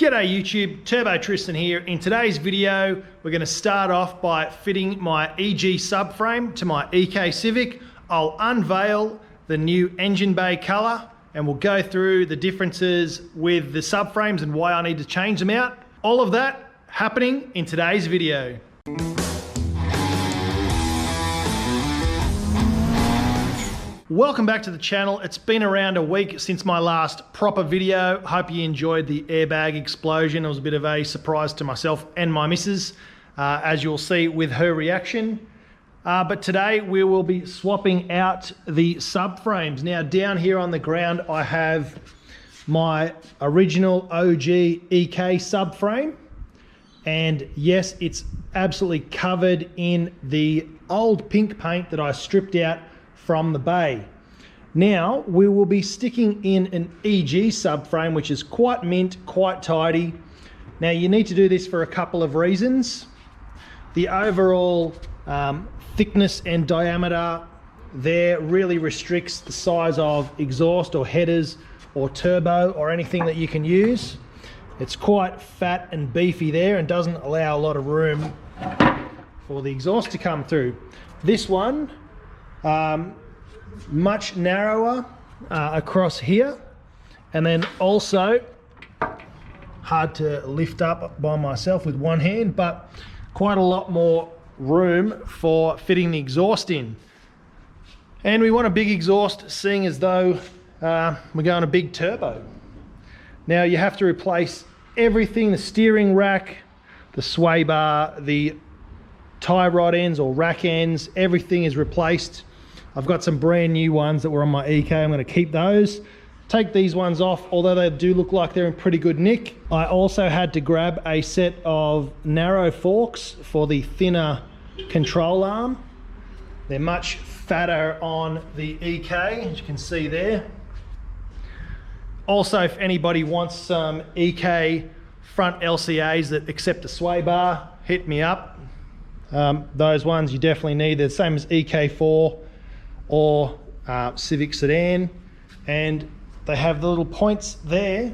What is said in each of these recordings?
G'day YouTube, Turbo Tristan here. In today's video, we're going to start off by fitting my EG subframe to my EK Civic. I'll unveil the new engine bay colour and we'll go through the differences with the subframes and why I need to change them out. All of that happening in today's video. Welcome back to the channel. It's been around a week since my last proper video. Hope you enjoyed the airbag explosion. It was a bit of a surprise to myself and my missus, as you'll see with her reaction. But today we will be swapping out the subframes. Now down here on the ground I have my original OG EK subframe. And yes, it's absolutely covered in the old pink paint that I stripped out from the bay. Now we will be sticking in an EG subframe, which is quite mint, quite tidy. Now you need to do this for a couple of reasons. The overall thickness and diameter there really restricts the size of exhaust or headers or turbo or anything that you can use. It's quite fat and beefy there and doesn't allow a lot of room for the exhaust to come through. This one much narrower across here, and then also hard to lift up by myself with one hand, but quite a lot more room for fitting the exhaust in. And we want a big exhaust, seeing as though we're going a big turbo. Now you have to replace everything: the steering rack, the sway bar, the tie rod ends or rack ends, everything is replaced. I've got some brand new ones that were on my EK. I'm going to keep those. Take these ones off, although they do look like they're in pretty good nick. I also had to grab a set of narrow forks for the thinner control arm. They're much fatter on the EK, as you can see there. Also, if anybody wants some EK front LCAs that accept a sway bar, hit me up. Those ones you definitely need. They're the same as EK4 or Civic sedan, and they have the little points there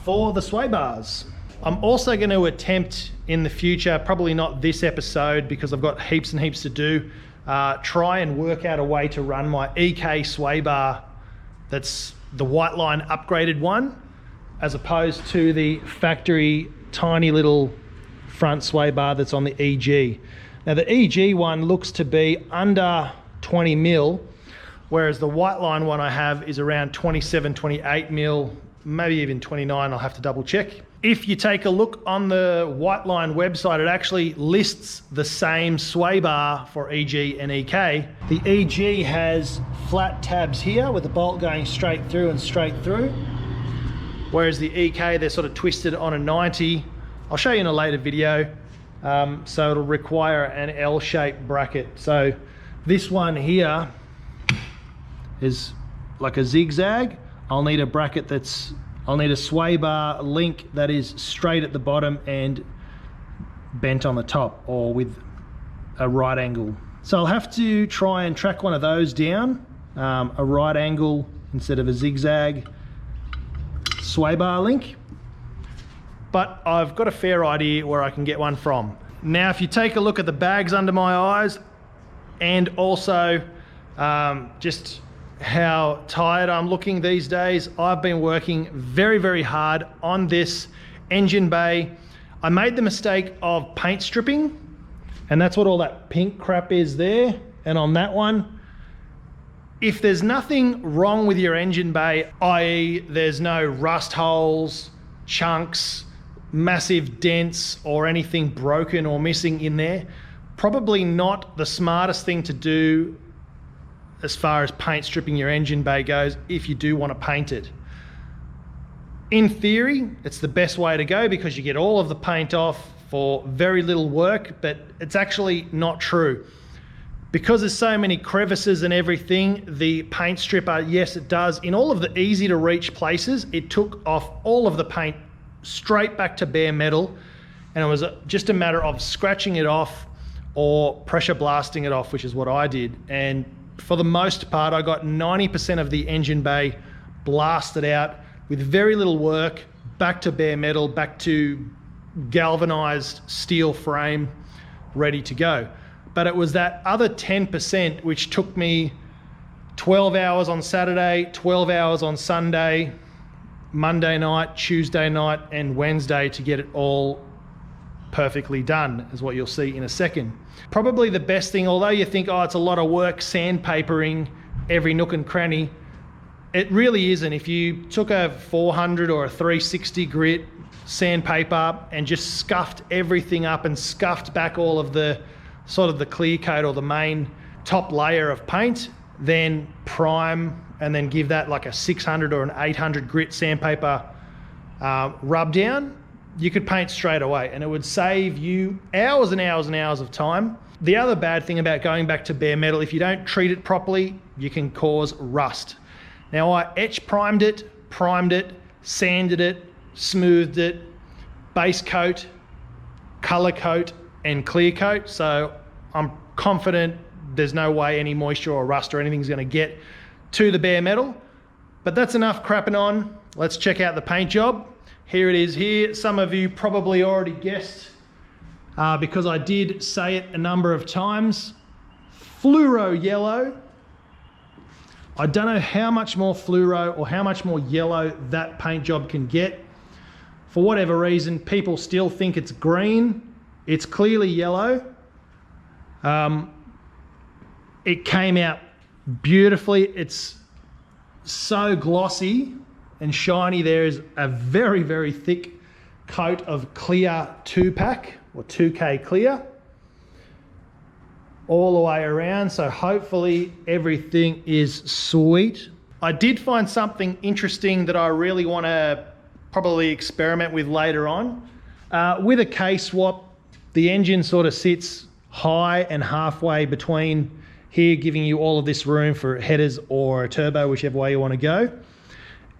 for the sway bars. I'm also going to attempt in the future, probably not this episode because I've got heaps and heaps to do, try and work out a way to run my EK sway bar that's the white line upgraded one, as opposed to the factory tiny little front sway bar that's on the EG. Now the EG one looks to be under 20 mil, whereas the white line one I have is around 27, 28 mil, maybe even 29, I'll have to double check. If you take a look on the white line website, it actually lists the same sway bar for EG and EK. The EG has flat tabs here with the bolt going straight through and straight through, whereas the EK, they're sort of twisted on a 90. I'll show you in a later video. So it'll require an L-shaped bracket. So this one here is like a zigzag. I'll need a bracket I'll need a sway bar link that is straight at the bottom and bent on the top, or with a right angle. So I'll have to try and track one of those down, a right angle instead of a zigzag sway bar link. But I've got a fair idea where I can get one from. Now if you take a look at the bags under my eyes, and also just how tired I'm looking these days, I've been working very, very hard on this engine bay. I made the mistake of paint stripping, and that's what all that pink crap is there. And on that one, if there's nothing wrong with your engine bay, i.e. there's no rust holes, chunks, massive dents or anything broken or missing in there, probably not the smartest thing to do as far as paint stripping your engine bay goes if you do want to paint it. In theory, it's the best way to go because you get all of the paint off for very little work, but it's actually not true. Because there's so many crevices and everything, the paint stripper, yes it does, in all of the easy to reach places, it took off all of the paint straight back to bare metal, and it was just a matter of scratching it off or pressure blasting it off, which is what I did. And for the most part, I got 90% of the engine bay blasted out with very little work, back to bare metal, back to galvanized steel frame, ready to go. But it was that other 10% which took me 12 hours on Saturday, 12 hours on Sunday, Monday night, Tuesday night, and Wednesday to get it all perfectly done, is what you'll see in a second. Probably the best thing, although you think, oh, it's a lot of work sandpapering every nook and cranny, it really isn't. If you took a 400 or a 360 grit sandpaper and just scuffed everything up and scuffed back all of the sort of the clear coat or the main top layer of paint, then prime, and then give that like a 600 or an 800 grit sandpaper rub down, you could paint straight away, and it would save you hours and hours and hours of time. The other bad thing about going back to bare metal, if you don't treat it properly, you can cause rust. Now I etch primed it, sanded it, smoothed it, base coat, color coat, and clear coat. So I'm confident there's no way any moisture or rust or anything's going to get to the bare metal. But that's enough crapping on. Let's check out the paint job. Here it is here. Some of you probably already guessed because I did say it a number of times. Fluoro yellow. I don't know how much more fluoro or how much more yellow that paint job can get. For whatever reason, people still think it's green. It's clearly yellow. It came out beautifully. It's so glossy and shiny. There is a very, very thick coat of clear 2-pack or 2K clear all the way around. So hopefully everything is sweet. I did find something interesting that I really want to probably experiment with later on. With a kswap, the engine sort of sits high and halfway between here, giving you all of this room for headers or a turbo, whichever way you want to go.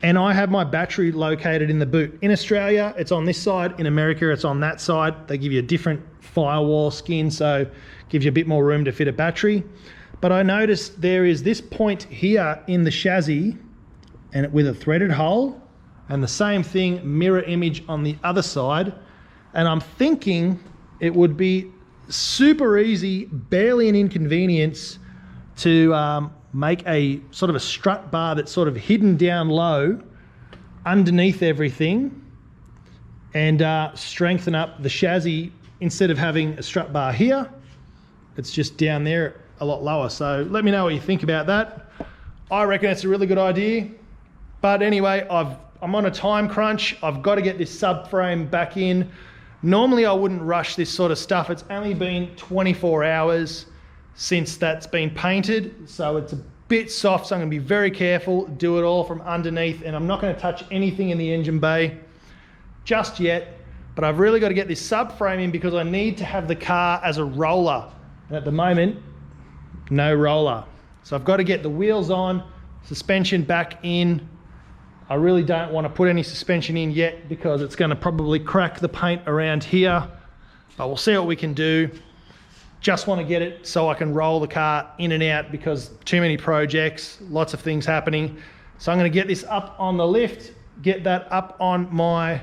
And I have my battery located in the boot. In Australia, it's on this side. In America, it's on that side. They give you a different firewall skin, so it gives you a bit more room to fit a battery. But I noticed there is this point here in the chassis, and with a threaded hole, and the same thing, mirror image on the other side. And I'm thinking it would be super easy, barely an inconvenience, to make a sort of a strut bar that's sort of hidden down low underneath everything, and strengthen up the chassis. Instead of having a strut bar here, it's just down there a lot lower. So let me know what you think about that. I reckon it's a really good idea. But anyway, I'm on a time crunch. I've got to get this subframe back in. Normally I wouldn't rush this sort of stuff. It's only been 24 hours since that's been painted, so it's a bit soft, so I'm going to be very careful, do it all from underneath, and I'm not going to touch anything in the engine bay just yet. But I've really got to get this subframe in because I need to have the car as a roller, and at the moment, no roller. So I've got to get the wheels on, suspension back in. I really don't want to put any suspension in yet because it's going to probably crack the paint around here, but we'll see what we can do. Just want to get it so I can roll the car in and out because too many projects, lots of things happening. So I'm going to get this up on the lift, get that up on my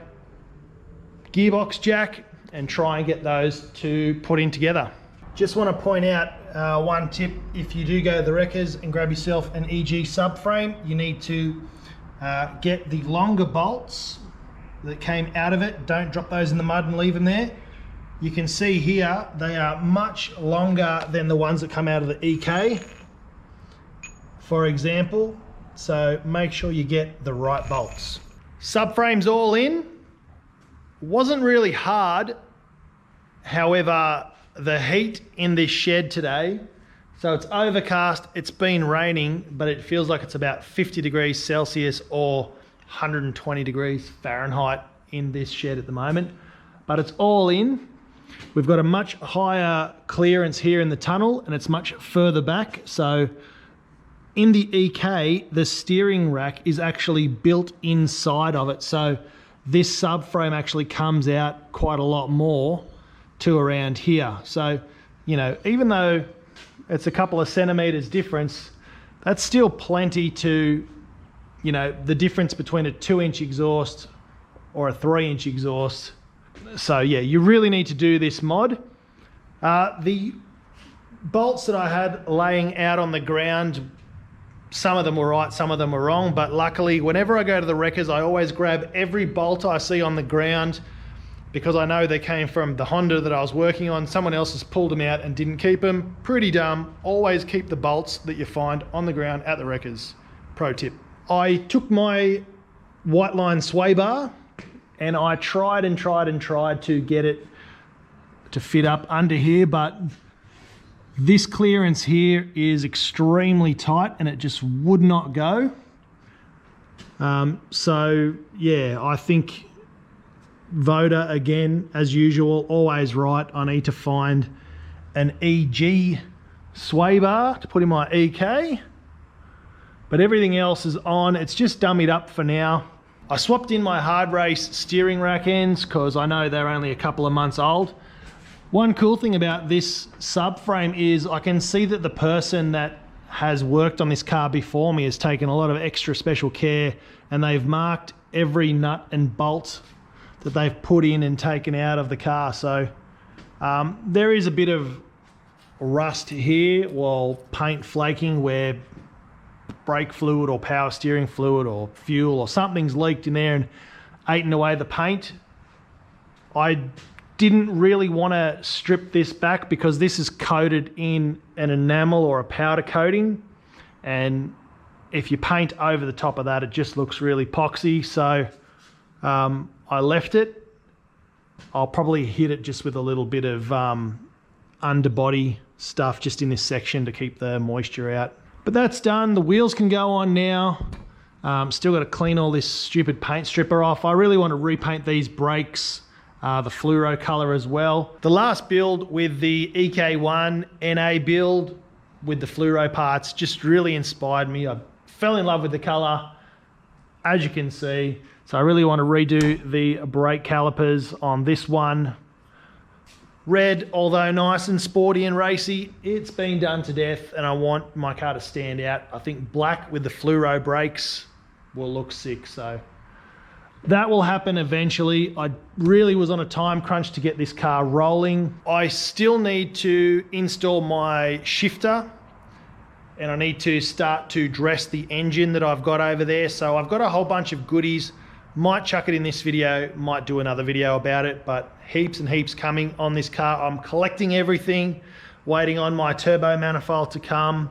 gearbox jack, and try and get those two put in together. Just want to point out one tip: if you do go to the wreckers and grab yourself an EG subframe, you need to get the longer bolts that came out of it. Don't drop those in the mud and leave them there. You can see here they are much longer than the ones that come out of the EK, for example. So make sure you get the right bolts. Subframe's all in. Wasn't really hard. However, the heat in this shed today, so it's overcast, it's been raining, but it feels like it's about 50 degrees Celsius or 120 degrees Fahrenheit in this shed at the moment. But it's all in. We've got a much higher clearance here in the tunnel, and it's much further back. So in the EK, the steering rack is actually built inside of it. So this subframe actually comes out quite a lot more to around here. So, you know, even though it's a couple of centimeters difference, that's still plenty to, you know, the difference between a 2-inch exhaust or a 3-inch exhaust. So yeah, you really need to do this mod. The bolts that I had laying out on the ground, some of them were right, some of them were wrong, but luckily whenever I go to the wreckers, I always grab every bolt I see on the ground, because I know they came from the Honda that I was working on. Someone else has pulled them out and didn't keep them. Pretty dumb. Always keep the bolts that you find on the ground at the wreckers. Pro tip. I took my white line sway bar and I tried to get it to fit up under here, but this clearance here is extremely tight and it just would not go. So yeah, I think Voda, again, as usual, always right. I need to find an EG sway bar to put in my EK, but everything else is on. It's just dummied up for now. I swapped in my hard race steering rack ends because I know they're only a couple of months old. One cool thing about this subframe is I can see that the person that has worked on this car before me has taken a lot of extra special care, and they've marked every nut and bolt that they've put in and taken out of the car. So there is a bit of rust here, while paint flaking where brake fluid or power steering fluid or fuel or something's leaked in there and eaten away the paint. I didn't really want to strip this back because this is coated in an enamel or a powder coating, and if you paint over the top of that, it just looks really poxy. So I left it. I'll probably hit it just with a little bit of underbody stuff just in this section to keep the moisture out. But that's done. The wheels can go on now. Still got to clean all this stupid paint stripper off. I really want to repaint these brakes, the fluoro color as well. The last build with the EK1 NA build with the fluoro parts just really inspired me. I fell in love with the color, as you can see. So I really want to redo the brake calipers on this one. Red, although nice and sporty and racy, it's been done to death, and I want my car to stand out. I think black with the fluoro brakes will look sick, so that will happen eventually. I really was on a time crunch to get this car rolling. I still need to install my shifter, and I need to start to dress the engine that I've got over there. So I've got a whole bunch of goodies. Might chuck it in this video, might do another video about it, but heaps and heaps coming on this car. I'm collecting everything, waiting on my turbo manifold to come.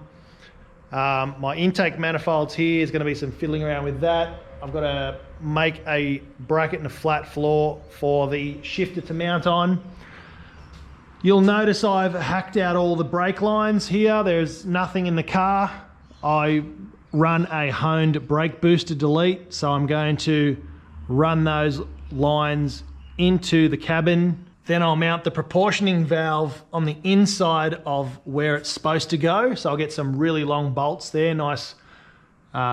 My intake manifolds here, is going to be some fiddling around with that. I've got to make a bracket and a flat floor for the shifter to mount on. You'll notice I've hacked out all the brake lines here. There's nothing in the car. I run a honed brake booster delete, so I'm going to run those lines into the cabin. Then I'll mount the proportioning valve on the inside of where it's supposed to go. So I'll get some really long bolts there, nice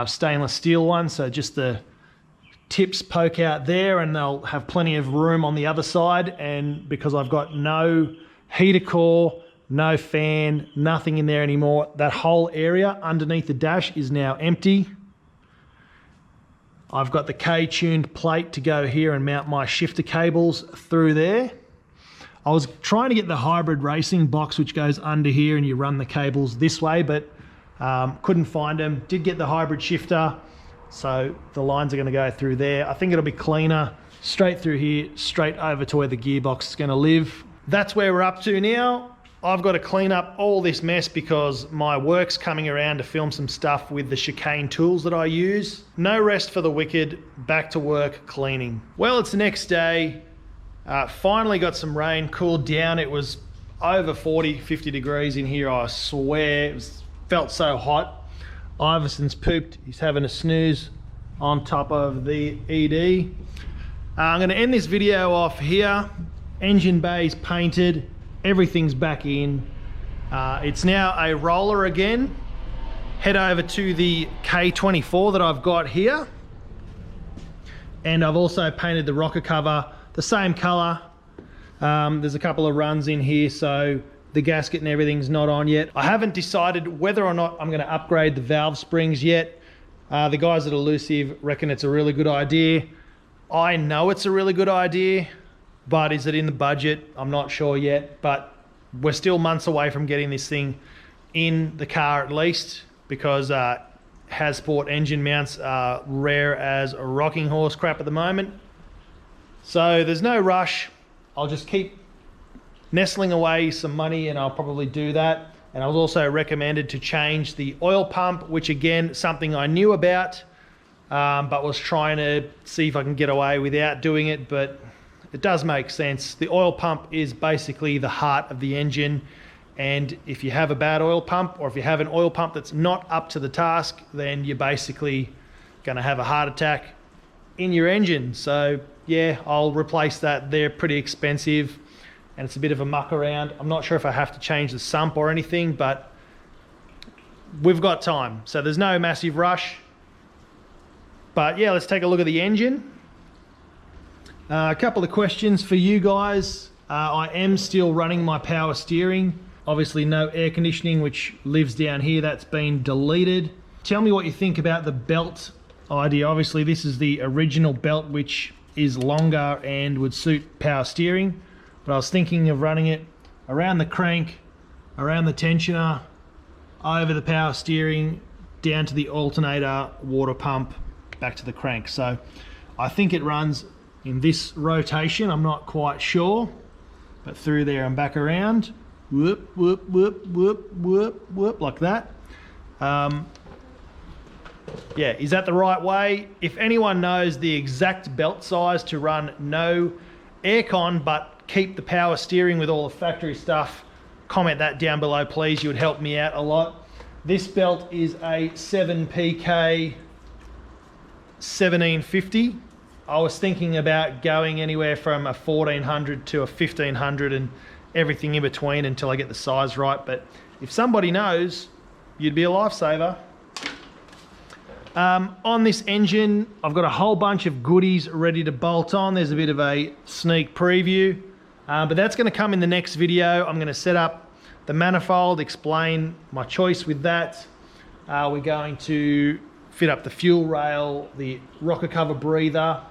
stainless steel ones. So just the tips poke out there, and they'll have plenty of room on the other side. And because I've got no heater core, no fan, nothing in there anymore, that whole area underneath the dash is now empty. I've got the K-tuned plate to go here and mount my shifter cables through there. I was trying to get the hybrid racing box which goes under here and you run the cables this way, but couldn't find them. Did get the hybrid shifter, so the lines are going to go through there. I think it'll be cleaner straight through here, straight over to where the gearbox is going to live. That's where we're up to now. I've got to clean up all this mess because my work's coming around to film some stuff with the chicane tools that I use. No rest for the wicked, back to work cleaning. Well, it's the next day. Finally got some rain, cooled down. It was over 40, 50 degrees in here, I swear. Felt so hot. Iverson's pooped. He's having a snooze on top of the ED. I'm going to end this video off here. Engine bay's painted. Everything's back in. It's now a roller again. Head over to the K24 that I've got here. And I've also painted the rocker cover the same color. There's a couple of runs in here, so the gasket and everything's not on yet. I haven't decided whether or not I'm going to upgrade the valve springs yet. The guys at Elusive reckon it's a really good idea. I know it's a really good idea, but is it in the budget? I'm not sure yet, but we're still months away from getting this thing in the car at least, because Hasport engine mounts are rare as a rocking horse crap at the moment. So there's no rush. I'll just keep nestling away some money and I'll probably do that. And I was also recommended to change the oil pump, which again, something I knew about, but was trying to see if I can get away without doing it, but it does make sense. The oil pump is basically the heart of the engine, and if you have a bad oil pump, or if you have an oil pump that's not up to the task, then you're basically going to have a heart attack in your engine. So yeah, I'll replace that. They're pretty expensive and it's a bit of a muck around. I'm not sure if I have to change the sump or anything, but we've got time, so there's no massive rush. But yeah, let's take a look at the engine. A couple of questions for you guys. I am still running my power steering. Obviously no air conditioning, which lives down here. That's been deleted. Tell me what you think about the belt idea. Obviously this is the original belt, which is longer and would suit power steering. But I was thinking of running it around the crank, around the tensioner, over the power steering, down to the alternator, water pump, back to the crank. So I think it runs in this rotation, I'm not quite sure, but through there and back around, whoop, whoop, whoop, whoop, whoop, whoop, like that. Yeah, is that the right way? If anyone knows the exact belt size to run no aircon but keep the power steering with all the factory stuff, comment that down below please. You would help me out a lot. This belt is a 7PK 1750. I was thinking about going anywhere from a 1400 to a 1500 and everything in between until I get the size right, but if somebody knows, you'd be a lifesaver. On this engine, I've got a whole bunch of goodies ready to bolt on. There's a bit of a sneak preview, but that's going to come in the next video. I'm going to set up the manifold, explain my choice with that. We're going to fit up the fuel rail, the rocker cover breather,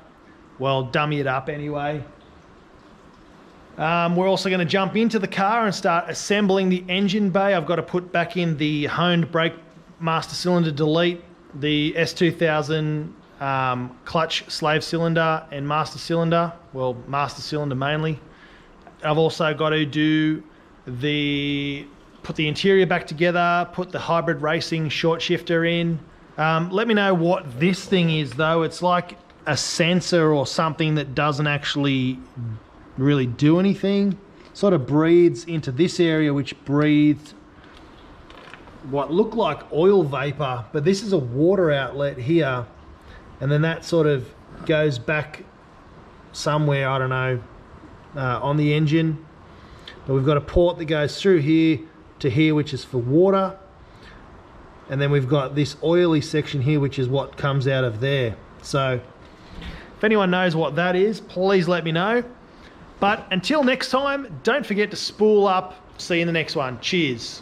well, dummy it up anyway. We're also going to jump into the car and start assembling the engine bay. I've got to put back in the honed brake master cylinder delete, the S2000 clutch slave cylinder and master cylinder, well, master cylinder mainly. I've also got to do put the interior back together, put the hybrid racing short shifter in. Let me know what this thing is though. It's like a sensor or something that doesn't actually really do anything. Sort of breathes into this area, which breathed what looked like oil vapor, but this is a water outlet here, and then that sort of goes back somewhere, I don't know, on the engine. But we've got a port that goes through here to here, which is for water, and then we've got this oily section here, which is what comes out of there. So if anyone knows what that is, please let me know. But until next time, don't forget to spool up. See you in the next one. Cheers.